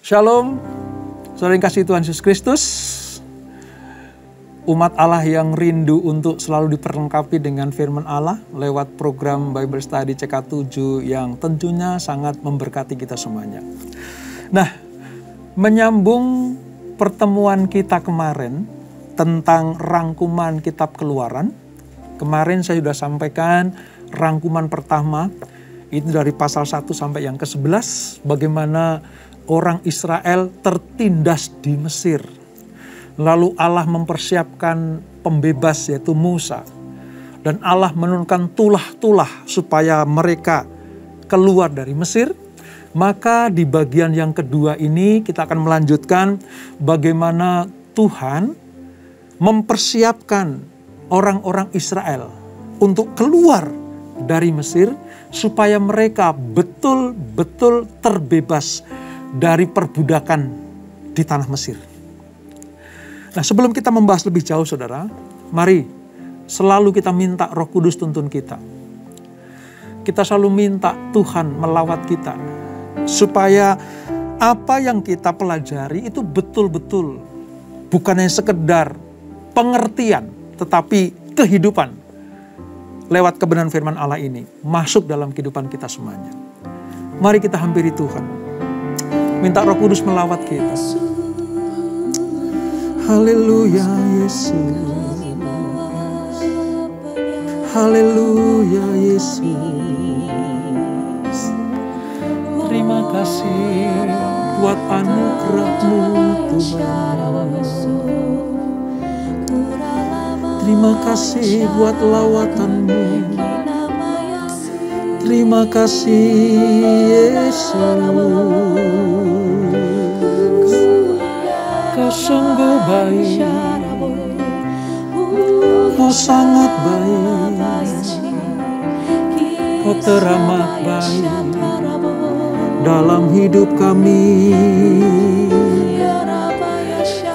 Shalom, saudara yang kasih Tuhan Yesus Kristus. Umat Allah yang rindu untuk selalu diperlengkapi dengan firman Allah lewat program Bible Study CK7 yang tentunya sangat memberkati kita semuanya. Nah, menyambung pertemuan kita kemarin tentang rangkuman kitab Keluaran. Kemarin saya sudah sampaikan rangkuman pertama, itu dari pasal 1 sampai yang ke-11, bagaimana orang Israel tertindas di Mesir. Lalu Allah mempersiapkan pembebas yaitu Musa. Dan Allah menurunkan tulah-tulah supaya mereka keluar dari Mesir. Maka di bagian yang kedua ini kita akan melanjutkan bagaimana Tuhan mempersiapkan orang-orang Israel untuk keluar dari Mesir supaya mereka betul-betul terbebas dari perbudakan di tanah Mesir. Nah, sebelum kita membahas lebih jauh, saudara, mari selalu kita minta Roh Kudus tuntun kita. Kita selalu minta Tuhan melawat kita, supaya apa yang kita pelajari itu betul-betul bukan hanya sekedar pengertian, tetapi kehidupan lewat kebenaran firman Allah ini masuk dalam kehidupan kita semuanya. Mari kita hampiri Tuhan, minta Roh Kudus melawat kita. Haleluya Yesus, haleluya Yesus. Terima kasih buat anugerah-Mu Tuhan. Terima kasih buat lawatan-Mu. Terima kasih Yesus. Kau sungguh baik, Kau sangat baik, Kau teramat baik dalam hidup kami.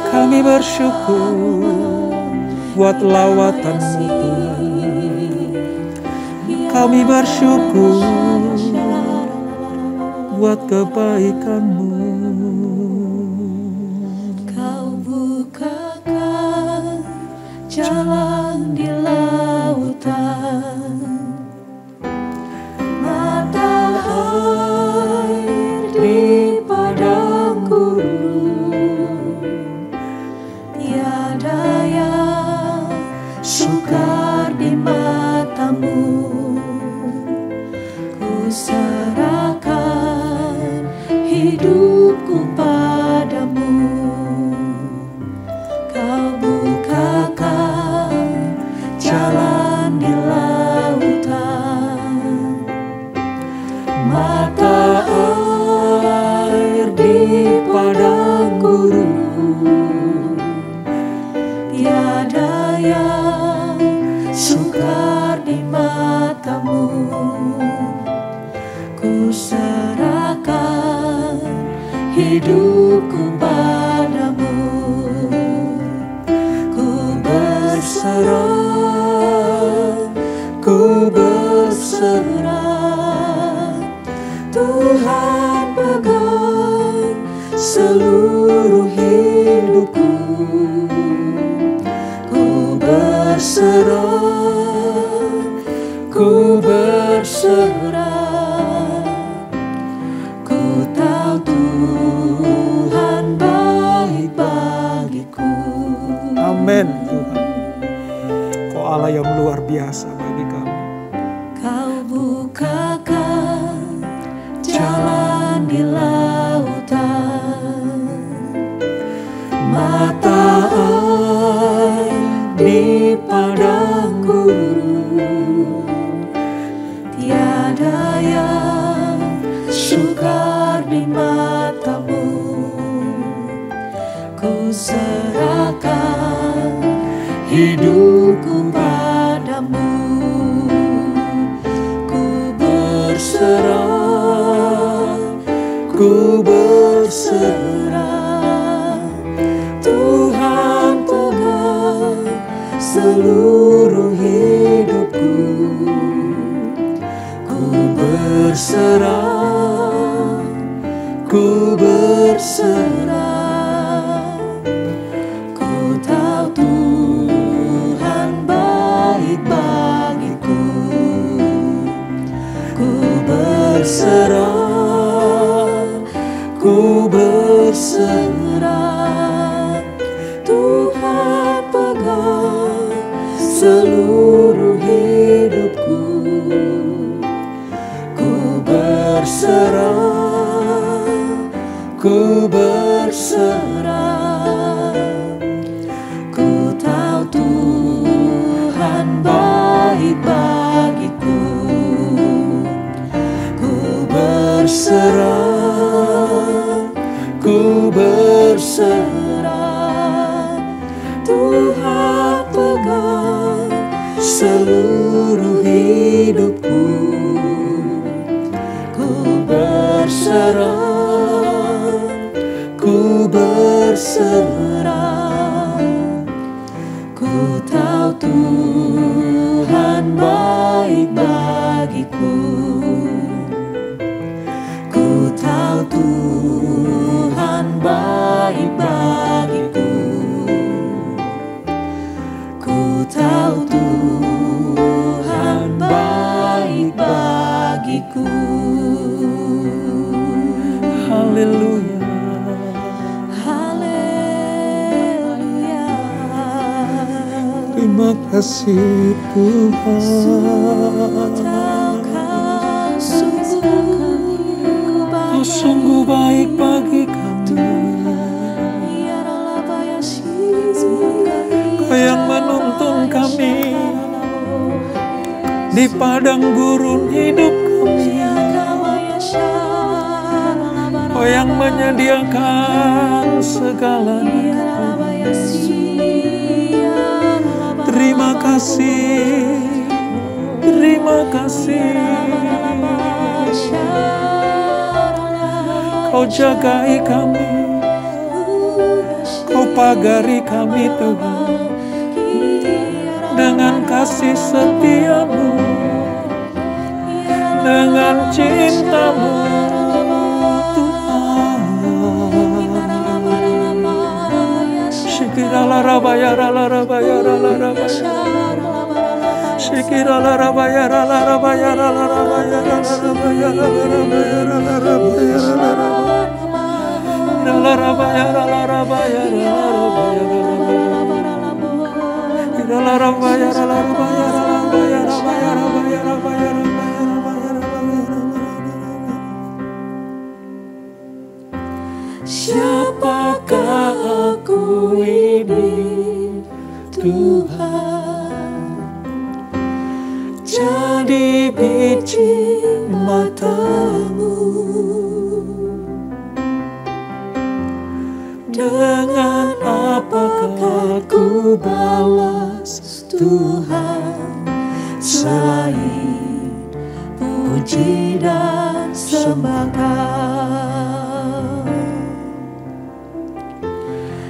Kami bersyukur buat lawatan-Mu Tuhan. Kami bersyukur buat kebaikan-Mu. Jalan di lautan, mata air di padang gurun, tiada yang sukar di mata-Mu. Ku serahkan hidupku padamu. Kau bukakan jalan di lautan, mata air di padang gurun, tiada yang sukar di mata-Mu. Ku serahkan hidupku padamu. Ku berserah, Tuhan pegang seluruh hidupku. Ku berserah, ku tahu Tuhan baik bagiku. Amin Tuhan. Allah yang luar biasa bagi kami. Kau bukakan jalan di lautan, mata air di padang gurun, tiada yang sukar di mata-Mu. Ku serahkan hidupku padamu. Ku berserah, Tuhan pegang seluruh hidupku. Ku berserah, ku berserah. berserah. Ku tahu Tuhan baik bagiku. Ku berserah, ku berserah. Tuhan pegang seluruh hidupku. Ku berserah, ku berserah. Ku tahu Tuhan baik bagiku. Ku berserah, ku berserah. Tuhan pegang seluruh hidupku. Ku berserah, ku berserah. Ku tahu Tuhan baik bagiku. Ku tahu Tuhan baik bagiku. Ku tahu Tuhan baik bagiku. Haleluya. Haleluya. Terima kasih Tuhan. Kau sungguh baik bagi kami. Kau yang menuntun kami di padang gurun hidup kami. Kau yang menyediakan segalanya. Terima kasih, terima kasih. Kau jagai kami, Kau pagari kami Tuhan dengan kasih setiamu, dengan cintamu Tuhan. Shikirala rabaya rala rabaya rala rabaya, Shikirala rabaya rala rabaya rala rabaya rala rabaya rala rabaya rala rabaya rala rabaya. La rabaya la rabaya la rabaya la rabaya la rabaya la rabaya la rabaya rabaya rabaya rabaya. Siapakah aku ini Tuhan? Jadi biji matamu. Dengan apakah ku balas Tuhan selain puji dan sembahkan?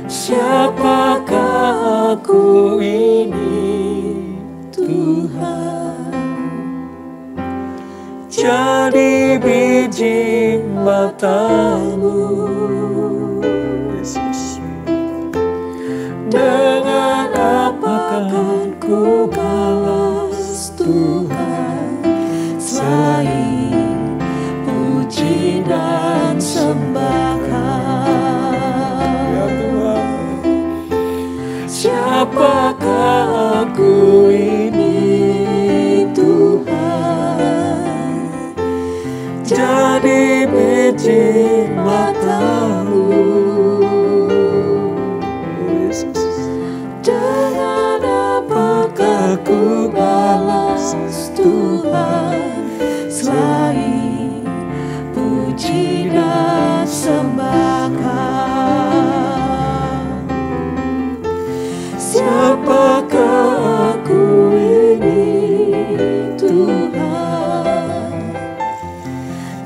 Siapakah aku ini Tuhan? Jadi biji matamu. Dengan apakah ku balas Tuhan selain puji dan sembahkan? Siapakah aku ini Tuhan? Jadi biji matamu. Dengan apakah ku balas Tuhan selain puji dan sembahkan? Siapakah aku ini Tuhan?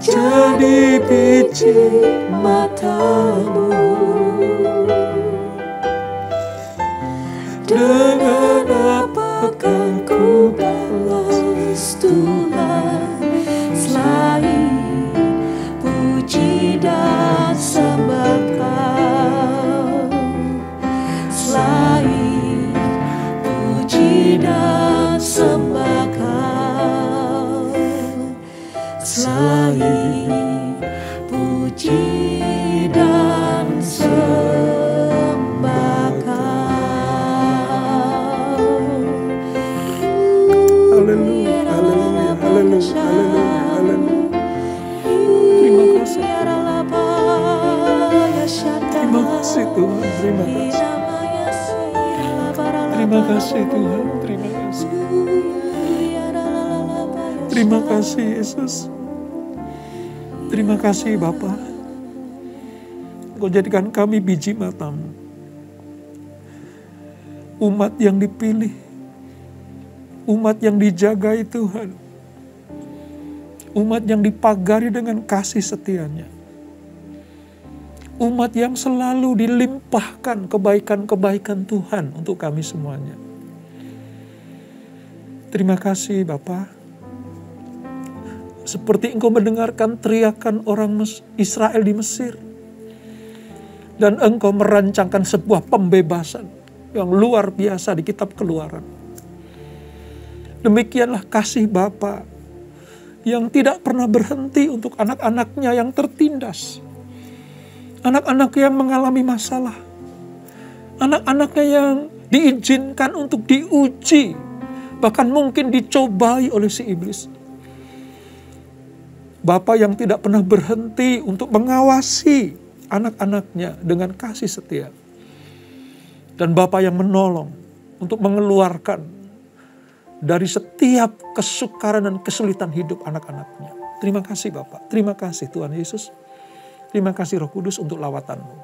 Jadi biji matamu. Dengan apakah ku balas Tuhan selain puji dan sembah? kasih Tuhan, terima kasih. Terima kasih Tuhan, terima kasih. Terima kasih Yesus. Terima kasih Bapa. Engkau jadikan kami biji mata-Mu. Umat yang dipilih. Umat yang dijagai Tuhan. Umat yang dipagari dengan kasih setia-Nya. Umat yang selalu dilimpahkan kebaikan-kebaikan Tuhan untuk kami semuanya. Terima kasih Bapa. Seperti Engkau mendengarkan teriakan orang Israel di Mesir. Dan Engkau merancangkan sebuah pembebasan yang luar biasa di kitab Keluaran. Demikianlah kasih Bapa yang tidak pernah berhenti untuk anak-anaknya yang tertindas. Anak-anak yang mengalami masalah. Anak-anaknya yang diizinkan untuk diuji. Bahkan mungkin dicobai oleh si iblis. Bapa yang tidak pernah berhenti untuk mengawasi anak-anaknya dengan kasih setia. Dan Bapa yang menolong untuk mengeluarkan dari setiap kesukaran dan kesulitan hidup anak-anaknya. Terima kasih Bapa. Terima kasih Tuhan Yesus. Terima kasih Roh Kudus untuk lawatan-Mu.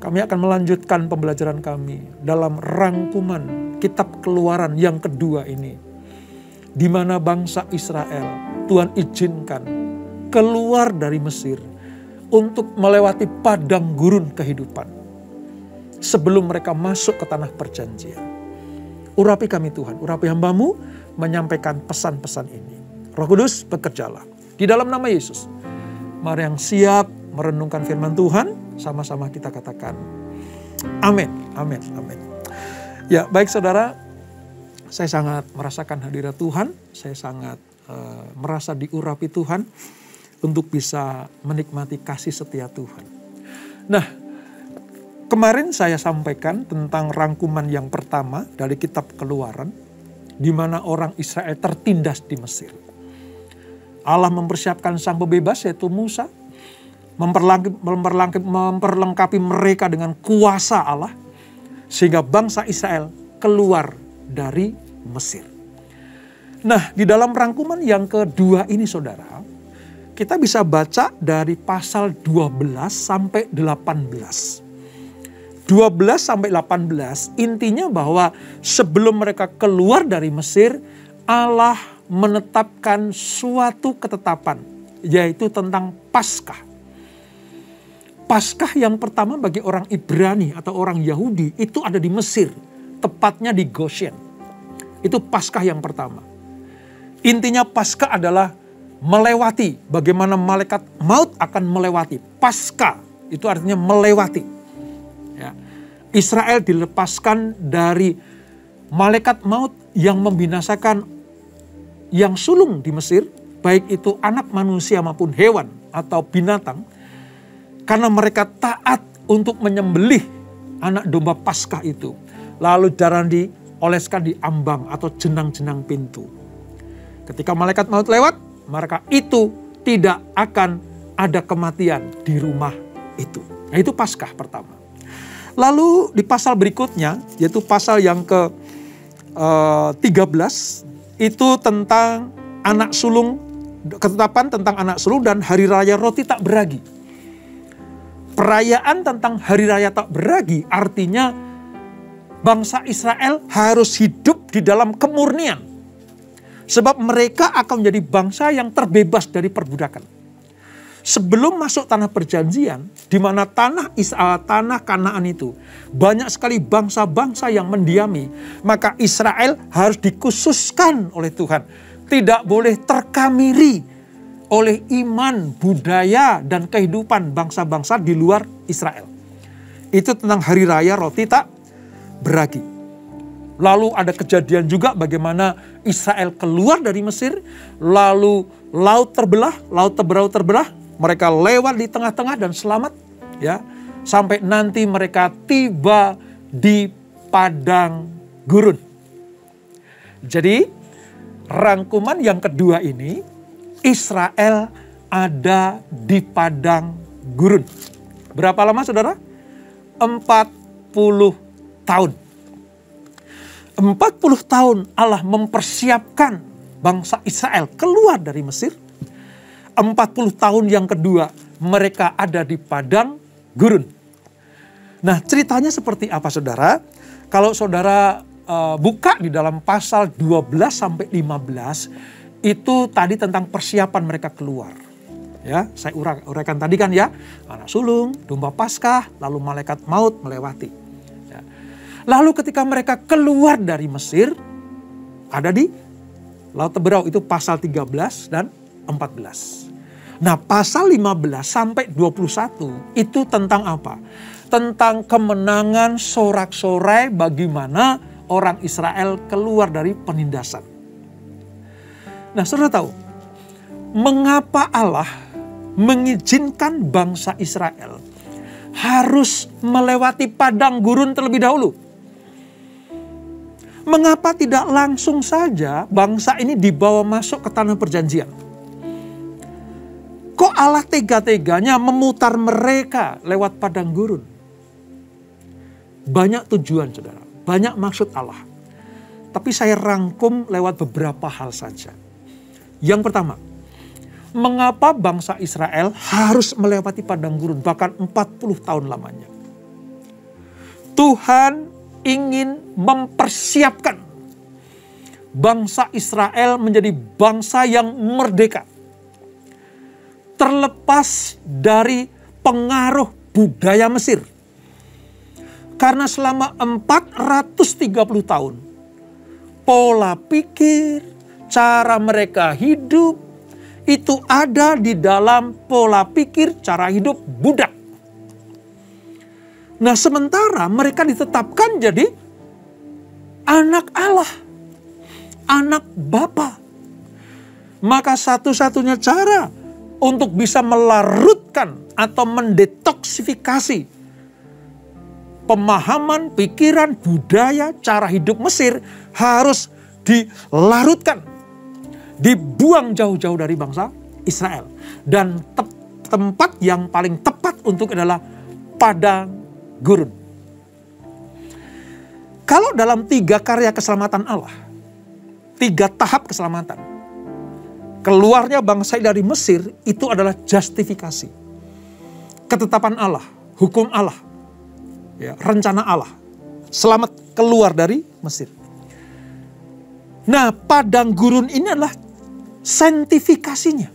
Kami akan melanjutkan pembelajaran kami dalam rangkuman kitab Keluaran yang kedua ini. Di mana bangsa Israel Tuhan izinkan keluar dari Mesir untuk melewati padang gurun kehidupan. Sebelum mereka masuk ke tanah perjanjian. Urapi kami Tuhan, urapi hamba-Mu menyampaikan pesan-pesan ini. Roh Kudus bekerjalah. Di dalam nama Yesus. Mari yang siap merenungkan firman Tuhan, sama-sama kita katakan amin, amin, amin. Ya baik saudara, saya sangat merasakan hadirat Tuhan, saya sangat merasa diurapi Tuhan untuk bisa menikmati kasih setia Tuhan. Nah, kemarin saya sampaikan tentang rangkuman yang pertama dari kitab Keluaran, di mana orang Israel tertindas di Mesir. Allah mempersiapkan sang pembebas yaitu Musa, memperlengkapi mereka dengan kuasa Allah, sehingga bangsa Israel keluar dari Mesir. Nah, di dalam rangkuman yang kedua ini saudara, kita bisa baca dari pasal 12 sampai 18. 12 sampai 18 intinya bahwa sebelum mereka keluar dari Mesir, Allah menetapkan suatu ketetapan, yaitu tentang Paskah. Paskah yang pertama bagi orang Ibrani atau orang Yahudi itu ada di Mesir, tepatnya di Goshen. Itu Paskah yang pertama. Intinya Paskah adalah melewati, bagaimana malaikat maut akan melewati. Paskah itu artinya melewati. Ya. Israel dilepaskan dari malaikat maut yang membinasakan yang sulung di Mesir, baik itu anak manusia maupun hewan atau binatang, karena mereka taat untuk menyembelih anak domba Paskah itu. Lalu darah dioleskan di ambang atau jenang-jenang pintu. Ketika malaikat maut lewat, maka itu tidak akan ada kematian di rumah itu. Nah, itu Paskah pertama. Lalu di pasal berikutnya, yaitu pasal yang ke-13, itu tentang anak sulung, ketetapan tentang anak sulung dan hari raya roti tak beragi. Perayaan tentang hari raya tak beragi artinya bangsa Israel harus hidup di dalam kemurnian. Sebab mereka akan menjadi bangsa yang terbebas dari perbudakan. Sebelum masuk tanah perjanjian, di mana tanah Kanaan itu banyak sekali bangsa-bangsa yang mendiami, maka Israel harus dikhususkan oleh Tuhan. Tidak boleh terkamiri oleh iman, budaya, dan kehidupan bangsa-bangsa di luar Israel. Itu tentang hari raya roti tak beragi. Lalu ada kejadian juga bagaimana Israel keluar dari Mesir, lalu laut terbelah, mereka lewat di tengah-tengah dan selamat, ya, sampai nanti mereka tiba di padang gurun. Jadi rangkuman yang kedua ini, Israel ada di padang gurun. Berapa lama saudara? 40 tahun. 40 tahun Allah mempersiapkan bangsa Israel keluar dari Mesir. 40 tahun yang kedua mereka ada di padang gurun. Nah, ceritanya seperti apa, saudara? Kalau saudara buka di dalam pasal 12 sampai 15, itu tadi tentang persiapan mereka keluar. Ya, saya uraikan tadi kan ya, anak sulung, domba Paskah, lalu malaikat maut melewati. Ya. Lalu ketika mereka keluar dari Mesir, ada di Laut Teberau, itu pasal 13 dan 14. Nah, pasal 15 sampai 21 itu tentang apa? Tentang kemenangan sorak-sorai bagaimana orang Israel keluar dari penindasan. Nah, saudara tahu, mengapa Allah mengizinkan bangsa Israel harus melewati padang gurun terlebih dahulu? Mengapa tidak langsung saja bangsa ini dibawa masuk ke tanah perjanjian? Kok Allah tega-teganya memutar mereka lewat padang gurun? Banyak tujuan, saudara. Banyak maksud Allah. Tapi saya rangkum lewat beberapa hal saja. Yang pertama, mengapa bangsa Israel harus melewati padang gurun bahkan 40 tahun lamanya? Tuhan ingin mempersiapkan bangsa Israel menjadi bangsa yang merdeka. Terlepas dari pengaruh budaya Mesir. Karena selama 430 tahun, pola pikir, cara mereka hidup, itu ada di dalam pola pikir, cara hidup budak. Nah, sementara mereka ditetapkan jadi anak Allah, anak Bapa. Maka satu-satunya cara untuk bisa melarutkan atau mendetoksifikasi pemahaman, pikiran, budaya, cara hidup Mesir harus dilarutkan, dibuang jauh-jauh dari bangsa Israel. Dan tempat yang paling tepat untuk adalah padang gurun. Kalau dalam 3 karya keselamatan Allah, 3 tahap keselamatan, keluarnya bangsa dari Mesir itu adalah justifikasi. Ketetapan Allah, hukum Allah, ya, rencana Allah. Selamat keluar dari Mesir. Nah, padang gurun ini adalah saintifikasinya.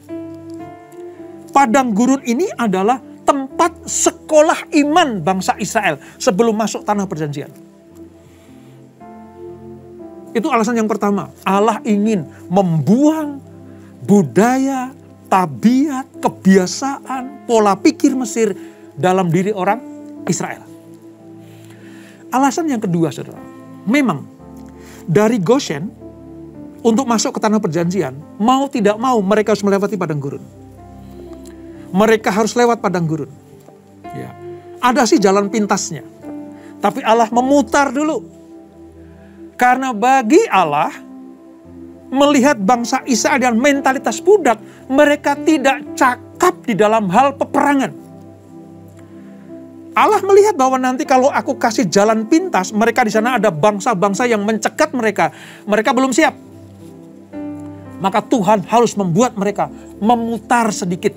Padang gurun ini adalah tempat sekolah iman bangsa Israel sebelum masuk tanah perjanjian. Itu alasan yang pertama. Allah ingin membuang budaya, tabiat, kebiasaan, pola pikir Mesir dalam diri orang Israel. Alasan yang kedua, saudara. Memang dari Goshen untuk masuk ke tanah perjanjian, mau tidak mau mereka harus melewati padang gurun. Mereka harus lewat padang gurun. Ya. Ada sih jalan pintasnya. Tapi Allah memutar dulu. Karena bagi Allah, melihat bangsa Israel dengan mentalitas budak, mereka tidak cakap di dalam hal peperangan. Allah melihat bahwa nanti kalau aku kasih jalan pintas, mereka di sana ada bangsa-bangsa yang mencegat mereka. Mereka belum siap. Maka Tuhan harus membuat mereka memutar sedikit.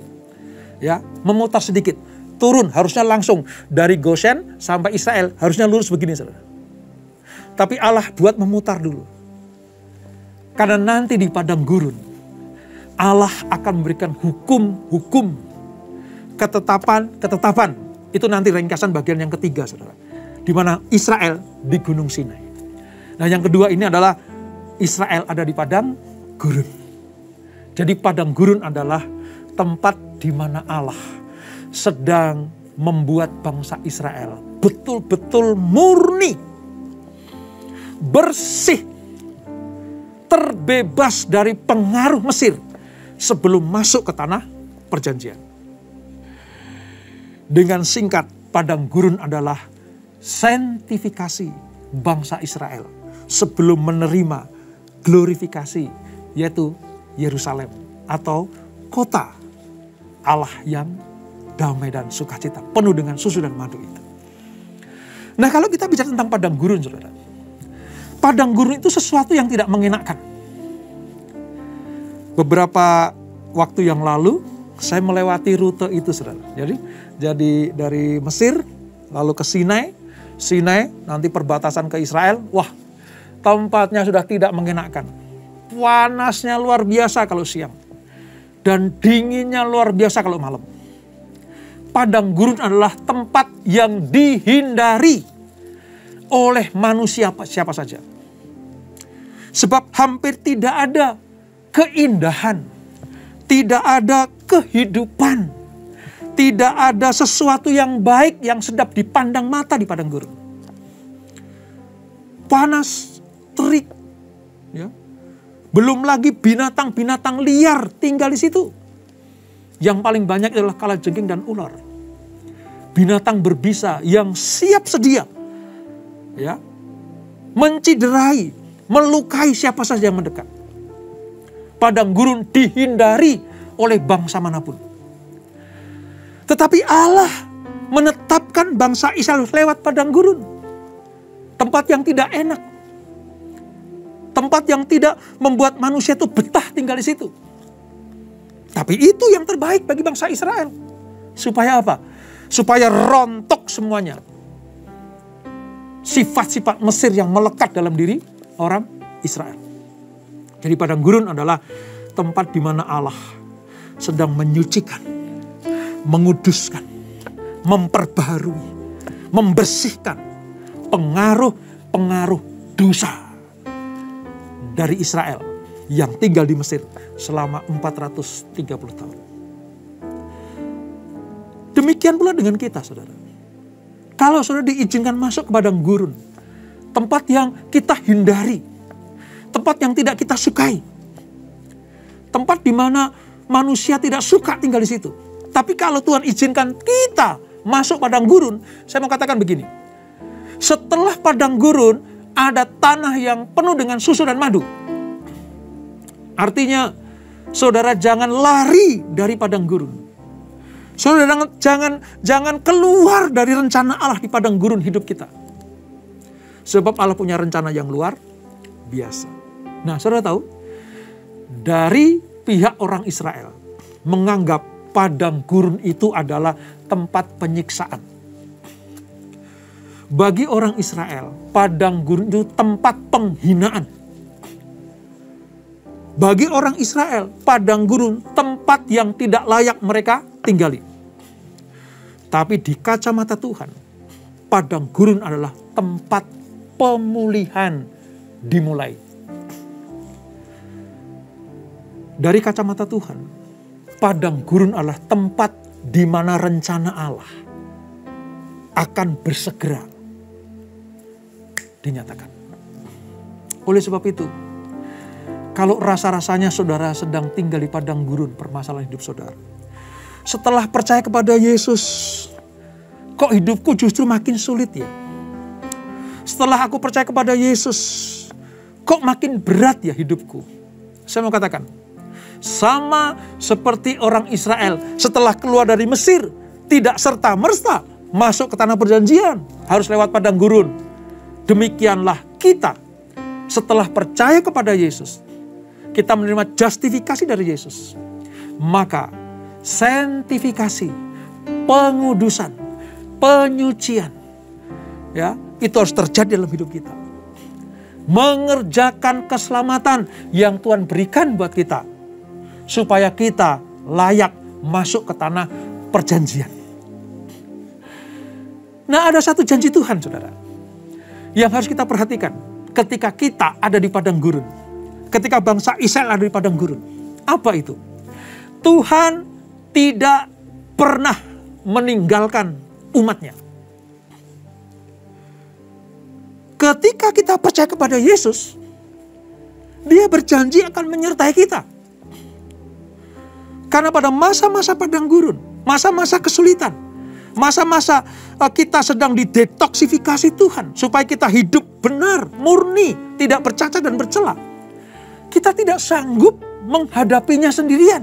Ya, memutar sedikit. Turun harusnya langsung dari Goshen sampai Israel, harusnya lurus begini, saudara. Tapi Allah buat memutar dulu. Karena nanti di padang gurun, Allah akan memberikan hukum-hukum, ketetapan. Itu nanti ringkasan bagian yang ketiga, saudara. Di mana Israel di Gunung Sinai. Nah, yang kedua ini adalah Israel ada di padang gurun. Jadi padang gurun adalah tempat di mana Allah sedang membuat bangsa Israel betul-betul murni, bersih, terbebas dari pengaruh Mesir sebelum masuk ke tanah perjanjian. Dengan singkat, padang gurun adalah saintifikasi bangsa Israel sebelum menerima glorifikasi, yaitu Yerusalem atau kota Allah yang damai dan sukacita, penuh dengan susu dan madu itu. Nah, kalau kita bicara tentang padang gurun, saudara. Padang gurun itu sesuatu yang tidak mengenakan. Beberapa waktu yang lalu, saya melewati rute itu, saudara. Jadi dari Mesir, lalu ke Sinai, nanti perbatasan ke Israel. Wah, tempatnya sudah tidak mengenakan. Panasnya luar biasa kalau siang. Dan dinginnya luar biasa kalau malam. Padang gurun adalah tempat yang dihindari oleh manusia siapa saja. Sebab hampir tidak ada keindahan, tidak ada kehidupan, tidak ada sesuatu yang baik yang sedap dipandang mata di padang gurun. Panas, terik, ya. Belum lagi binatang-binatang liar tinggal di situ. Yang paling banyak adalah kalajengking dan ular. Binatang berbisa yang siap sedia, ya, menciderai, melukai siapa saja yang mendekat. Padang gurun dihindari oleh bangsa manapun. Tetapi Allah menetapkan bangsa Israel lewat padang gurun. Tempat yang tidak enak. Tempat yang tidak membuat manusia itu betah tinggal di situ. Tapi itu yang terbaik bagi bangsa Israel. Supaya apa? Supaya rontok semuanya. Sifat-sifat Mesir yang melekat dalam diri orang Israel. Jadi padang gurun adalah tempat di mana Allah sedang menyucikan, menguduskan, memperbaharui, membersihkan pengaruh-pengaruh dosa dari Israel yang tinggal di Mesir selama 430 tahun. Demikian pula dengan kita, saudara. Kalau saudara diizinkan masuk ke padang gurun, tempat yang kita hindari, tempat yang tidak kita sukai, tempat di mana manusia tidak suka tinggal di situ. Tapi kalau Tuhan izinkan kita masuk padang gurun, saya mau katakan begini. Setelah padang gurun, ada tanah yang penuh dengan susu dan madu. Artinya, saudara jangan lari dari padang gurun. Saudara jangan keluar dari rencana Allah di padang gurun hidup kita. Sebab Allah punya rencana yang luar biasa. Nah, saudara tahu, dari pihak orang Israel menganggap padang gurun itu adalah tempat penyiksaan. Bagi orang Israel, padang gurun itu tempat penghinaan. Bagi orang Israel, padang gurun tempat yang tidak layak mereka tinggali. Tapi di kacamata Tuhan, padang gurun adalah tempat pemulihan dimulai. Dari kacamata Tuhan, padang gurun adalah tempat di mana rencana Allah akan bersegera dinyatakan. Oleh sebab itu, kalau rasa-rasanya saudara sedang tinggal di padang gurun permasalahan hidup saudara, setelah percaya kepada Yesus, kok hidupku justru makin sulit ya? Setelah aku percaya kepada Yesus, kok makin berat ya hidupku? Saya mau katakan, sama seperti orang Israel setelah keluar dari Mesir, tidak serta-merta masuk ke tanah perjanjian, harus lewat padang gurun. Demikianlah kita setelah percaya kepada Yesus, kita menerima justifikasi dari Yesus. Maka sanctifikasi, pengudusan, penyucian, ya, itu harus terjadi dalam hidup kita. Mengerjakan keselamatan yang Tuhan berikan buat kita, supaya kita layak masuk ke tanah perjanjian. Nah, ada satu janji Tuhan, saudara, yang harus kita perhatikan ketika kita ada di padang gurun. Ketika bangsa Israel ada di padang gurun. Apa itu? Tuhan tidak pernah meninggalkan umatnya. Ketika kita percaya kepada Yesus, Dia berjanji akan menyertai kita. Karena pada masa-masa padang gurun, masa-masa kesulitan, masa-masa kita sedang didetoksifikasi Tuhan, supaya kita hidup benar, murni, tidak bercacat dan bercela. Kita tidak sanggup menghadapinya sendirian.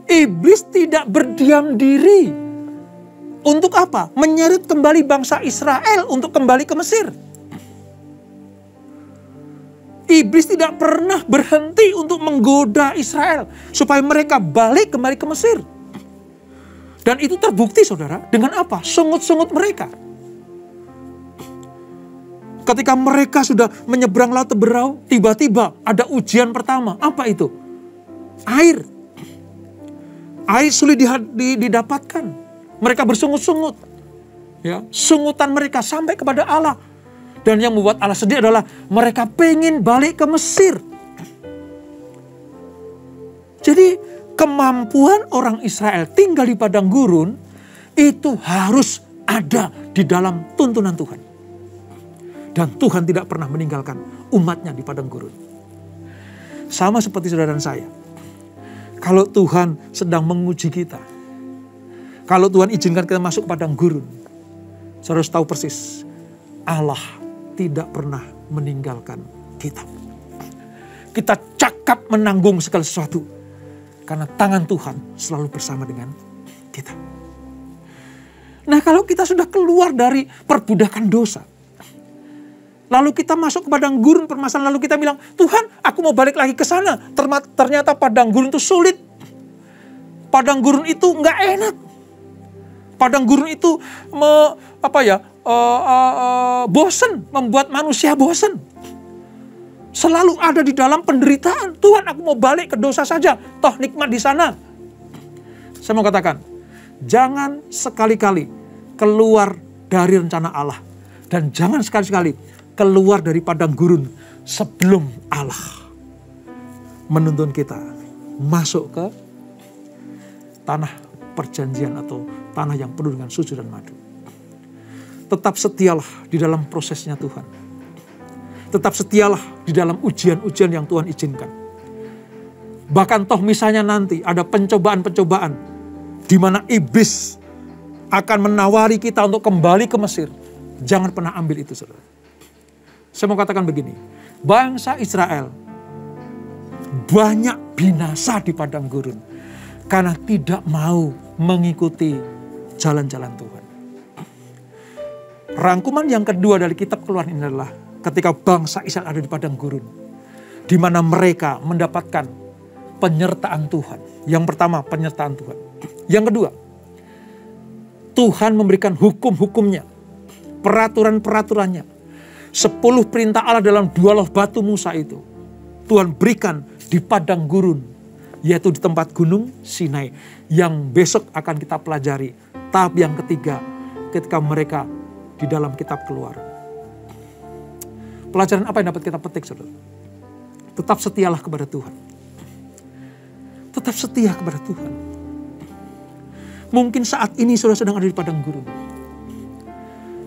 Iblis tidak berdiam diri Untuk apa? Menyeret kembali bangsa Israel untuk kembali ke Mesir. Iblis tidak pernah berhenti untuk menggoda Israel supaya mereka balik kembali ke Mesir. Dan itu terbukti, saudara, dengan apa? Sungut-sungut mereka. Ketika mereka sudah menyeberang Laut Teberau, tiba-tiba ada ujian pertama. Apa itu? Air. Air sulit didapatkan. Mereka bersungut-sungut. Ya, sungutan mereka sampai kepada Allah. Dan yang membuat Allah sedih adalah mereka pengen balik ke Mesir. Jadi kemampuan orang Israel tinggal di padang gurun itu harus ada di dalam tuntunan Tuhan. Dan Tuhan tidak pernah meninggalkan umatnya di padang gurun. Sama seperti saudara dan saya. Kalau Tuhan sedang menguji kita, kalau Tuhan izinkan kita masuk ke padang gurun, saudara harus tahu persis, Allah tidak pernah meninggalkan kita. Kita cakap menanggung segala sesuatu. Karena tangan Tuhan selalu bersama dengan kita. Nah, kalau kita sudah keluar dari perbudakan dosa, lalu kita masuk ke padang gurun permasalahan, lalu kita bilang, Tuhan, aku mau balik lagi ke sana. Ternyata padang gurun itu sulit. Padang gurun itu nggak enak. Padang gurun itu bosen, membuat manusia bosen. Selalu ada di dalam penderitaan. Tuhan, aku mau balik ke dosa saja. Toh nikmat di sana. Saya mau katakan, jangan sekali-kali keluar dari rencana Allah. Dan jangan sekali-kali keluar dari padang gurun sebelum Allah menuntun kita masuk ke tanah perjanjian atau tanah yang penuh dengan susu dan madu. Tetap setialah di dalam prosesnya Tuhan. Tetap setialah di dalam ujian-ujian yang Tuhan izinkan. Bahkan toh misalnya nanti ada pencobaan-pencobaan di mana iblis akan menawari kita untuk kembali ke Mesir. Jangan pernah ambil itu, saudara. Saya mau katakan begini, bangsa Israel banyak binasa di padang gurun karena tidak mau mengikuti jalan-jalan Tuhan. Rangkuman yang kedua dari kitab Keluaran ini adalah ketika bangsa Israel ada di padang gurun, di mana mereka mendapatkan penyertaan Tuhan. Yang pertama, penyertaan Tuhan. Yang kedua, Tuhan memberikan hukum-hukumnya, peraturan-peraturannya. 10 perintah Allah dalam 2 loh batu Musa itu Tuhan berikan di padang gurun, yaitu di tempat gunung Sinai, yang besok akan kita pelajari. Tahap yang ketiga, ketika mereka di dalam kitab Keluaran. Pelajaran apa yang dapat kita petik, saudara? Tetap setialah kepada Tuhan. Tetap setia kepada Tuhan. Mungkin saat ini saudara sedang ada di padang gurun.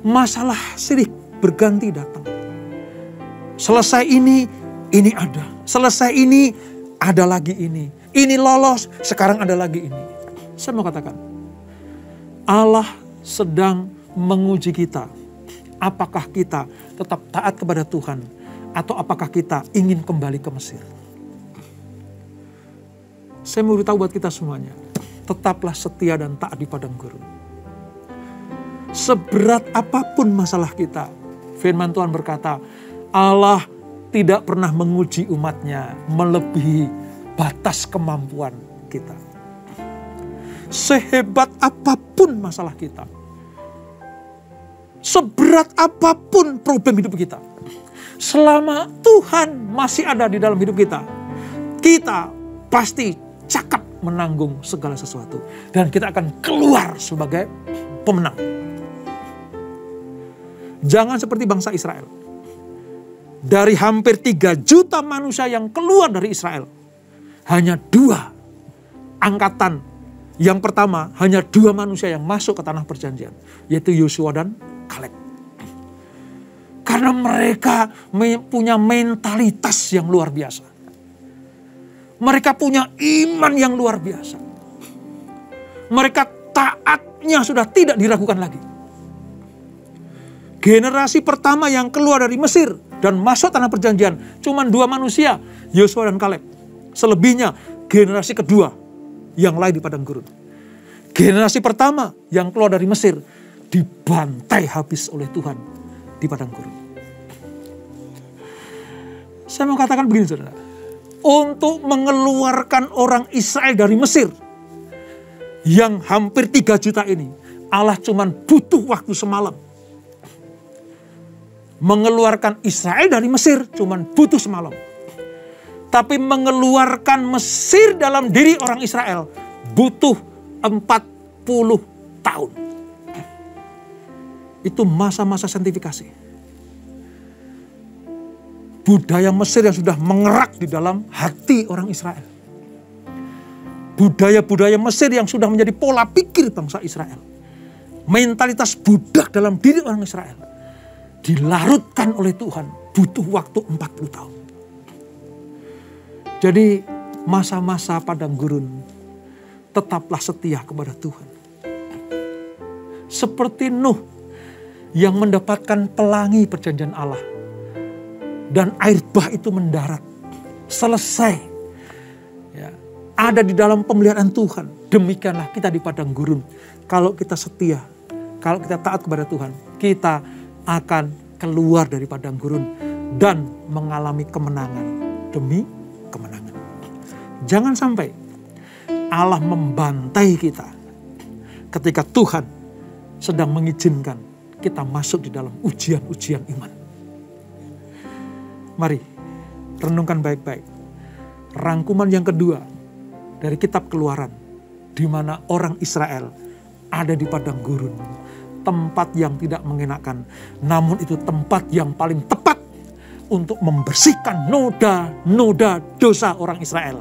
Masalah silih berganti datang. Selesai ini ada. Selesai ini, ada lagi ini. Ini lolos, sekarang ada lagi ini. Saya mau katakan, Allah sedang menguji kita. Apakah kita tetap taat kepada Tuhan, atau apakah kita ingin kembali ke Mesir? Saya mau beritahu buat kita semuanya, tetaplah setia dan taat di padang gurun. Seberat apapun masalah kita, firman Tuhan berkata, Allah tidak pernah menguji umatnya melebihi batas kemampuan kita. Sehebat apapun masalah kita, seberat apapun problem hidup kita, selama Tuhan masih ada di dalam hidup kita, kita pasti cakap menanggung segala sesuatu. Dan kita akan keluar sebagai pemenang. Jangan seperti bangsa Israel. Dari hampir 3 juta manusia yang keluar dari Israel, hanya 2 angkatan. Yang pertama, hanya 2 manusia yang masuk ke tanah perjanjian, yaitu Yosua dan Kaleb. Karena mereka punya mentalitas yang luar biasa. Mereka punya iman yang luar biasa. Mereka taatnya sudah tidak diragukan lagi. Generasi pertama yang keluar dari Mesir dan masuk tanah perjanjian, cuma 2 manusia, Yosua dan Kaleb. Selebihnya generasi kedua yang lain di padang gurun. Generasi pertama yang keluar dari Mesir dibantai habis oleh Tuhan di padang gurun. Saya mau katakan begini, saudara. Untuk mengeluarkan orang Israel dari Mesir yang hampir 3 juta ini, Allah cuman butuh waktu semalam. Mengeluarkan Israel dari Mesir cuman butuh semalam. Tapi mengeluarkan Mesir dalam diri orang Israel butuh 40 tahun. Itu masa-masa sanctifikasi. Budaya Mesir yang sudah mengerak di dalam hati orang Israel. Budaya-budaya Mesir yang sudah menjadi pola pikir bangsa Israel. Mentalitas budak dalam diri orang Israel. Dilarutkan oleh Tuhan butuh waktu 40 tahun. Jadi masa-masa padang gurun tetaplah setia kepada Tuhan. Seperti Nuh yang mendapatkan pelangi perjanjian Allah. Dan air bah itu mendarat. Selesai. Ya, ada di dalam pemeliharaan Tuhan. Demikianlah kita di padang gurun. Kalau kita setia, kalau kita taat kepada Tuhan, kita akan keluar dari padang gurun dan mengalami kemenangan demi kemenangan. Jangan sampai Allah membantai kita ketika Tuhan sedang mengizinkan kita masuk di dalam ujian-ujian iman. Mari renungkan baik-baik. Rangkuman yang kedua dari kitab Keluaran, di mana orang Israel ada di padang gurun. Tempat yang tidak mengenakan, namun itu tempat yang paling tepat untuk membersihkan noda-noda dosa orang Israel.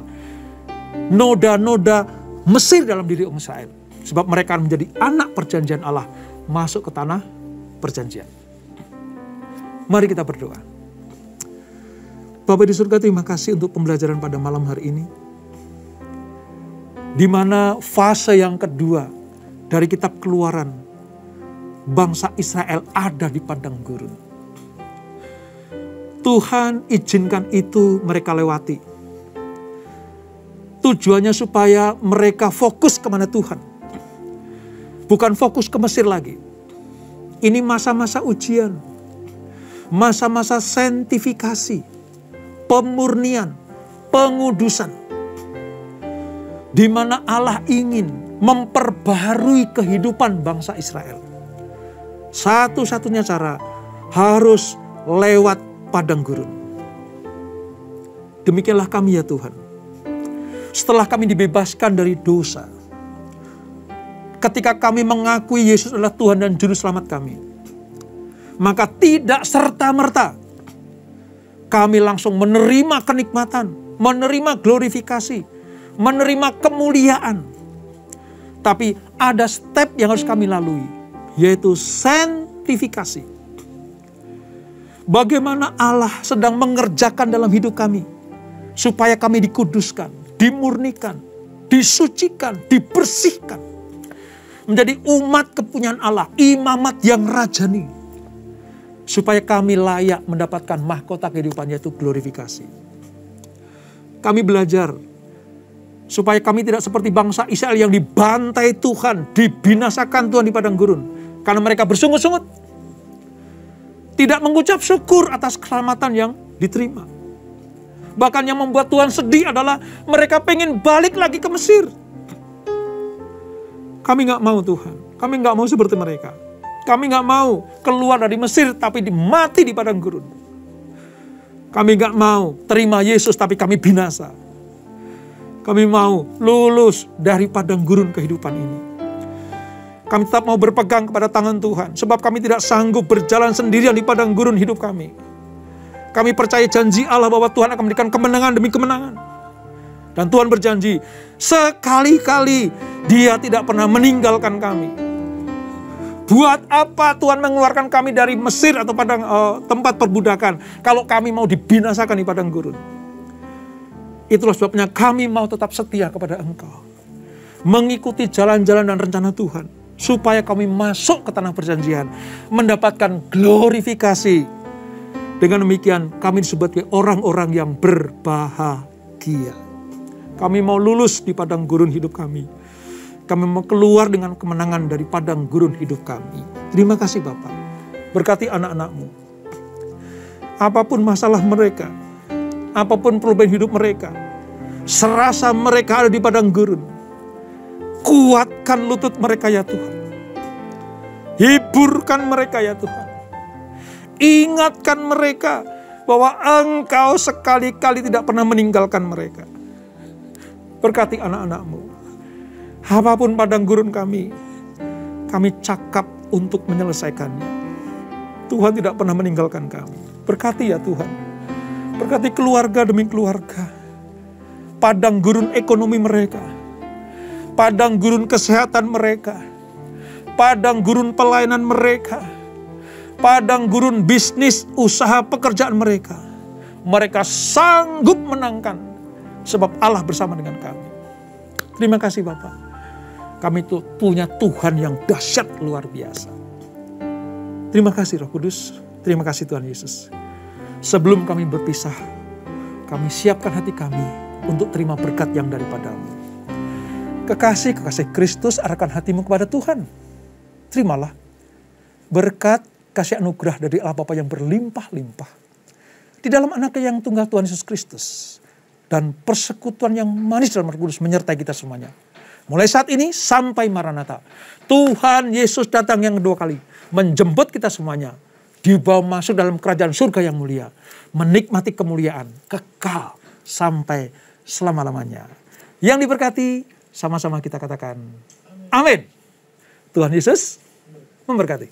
Noda-noda Mesir dalam diri orang Israel. Sebab mereka menjadi anak perjanjian Allah masuk ke tanah perjanjian. Mari kita berdoa. Bapa di surga, terima kasih untuk pembelajaran pada malam hari ini. Di mana fase yang kedua dari kitab Keluaran, bangsa Israel ada di padang gurun. Tuhan izinkan itu mereka lewati. Tujuannya supaya mereka fokus kepada Tuhan. Bukan fokus ke Mesir lagi. Ini masa-masa ujian. Masa-masa sanctifikasi. Pemurnian, pengudusan. Di mana Allah ingin memperbaharui kehidupan bangsa Israel. Satu-satunya cara harus lewat padang gurun. Demikianlah kami ya Tuhan. Setelah kami dibebaskan dari dosa, ketika kami mengakui Yesus adalah Tuhan dan Juru Selamat kami, maka tidak serta-merta kami langsung menerima kenikmatan, menerima glorifikasi, menerima kemuliaan. Tapi ada step yang harus kami lalui, yaitu sanctifikasi. Bagaimana Allah sedang mengerjakan dalam hidup kami, supaya kami dikuduskan, dimurnikan, disucikan, dibersihkan. Menjadi umat kepunyaan Allah, imamat yang rajani. Supaya kami layak mendapatkan mahkota kehidupan, yaitu glorifikasi. Kami belajar supaya kami tidak seperti bangsa Israel yang dibantai Tuhan, dibinasakan Tuhan di padang gurun. Karena mereka bersungut-sungut. Tidak mengucap syukur atas keselamatan yang diterima. Bahkan yang membuat Tuhan sedih adalah mereka pengen balik lagi ke Mesir. Kami gak mau Tuhan. Kami gak mau seperti mereka. Kami gak mau keluar dari Mesir tapi mati di padang gurun. Kami gak mau terima Yesus tapi kami binasa. Kami mau lulus dari padang gurun kehidupan ini. Kami tetap mau berpegang kepada tangan Tuhan. Sebab kami tidak sanggup berjalan sendirian di padang gurun hidup kami. Kami percaya janji Allah bahwa Tuhan akan memberikan kemenangan demi kemenangan. Dan Tuhan berjanji, sekali-kali Dia tidak pernah meninggalkan kami. Buat apa Tuhan mengeluarkan kami dari Mesir atau padang tempat perbudakan kalau kami mau dibinasakan di padang gurun? Itulah sebabnya kami mau tetap setia kepada Engkau. Mengikuti jalan-jalan dan rencana Tuhan. Supaya kami masuk ke tanah perjanjian. Mendapatkan glorifikasi. Dengan demikian kami disebut sebagai orang-orang yang berbahagia. Kami mau lulus di padang gurun hidup kami. Kami mau keluar dengan kemenangan dari padang gurun hidup kami. Terima kasih Bapak. Berkati anak-anak-Mu. Apapun masalah mereka, apapun problem hidup mereka, serasa mereka ada di padang gurun, kuatkan lutut mereka ya Tuhan. Hiburkan mereka ya Tuhan. Ingatkan mereka bahwa Engkau sekali-kali tidak pernah meninggalkan mereka. Berkati anak-anak-Mu. Apapun padang gurun kami cakap untuk menyelesaikannya. Tuhan tidak pernah meninggalkan kami. Berkati ya Tuhan. Berkati keluarga demi keluarga. Padang gurun ekonomi mereka. Padang gurun kesehatan mereka. Padang gurun pelayanan mereka. Padang gurun bisnis, usaha, pekerjaan mereka. Mereka sanggup menangkan. Sebab Allah bersama dengan kami. Terima kasih Bapak. Kami tuh punya Tuhan yang dahsyat luar biasa. Terima kasih Roh Kudus. Terima kasih Tuhan Yesus. Sebelum kami berpisah, kami siapkan hati kami untuk terima berkat yang daripada-Mu. Kekasih Kristus, arahkan hatimu kepada Tuhan. Terimalah berkat kasih anugerah dari Allah Bapa yang berlimpah-limpah di dalam Anaknya yang tunggal Tuhan Yesus Kristus, dan persekutuan yang manis dalam Roh Kudus menyertai kita semuanya. Mulai saat ini sampai Maranatha, Tuhan Yesus datang yang kedua kali, menjemput kita semuanya, dibawa masuk dalam kerajaan surga yang mulia, menikmati kemuliaan kekal sampai selama-lamanya. Yang diberkati, sama-sama kita katakan amin. Tuhan Yesus memberkati.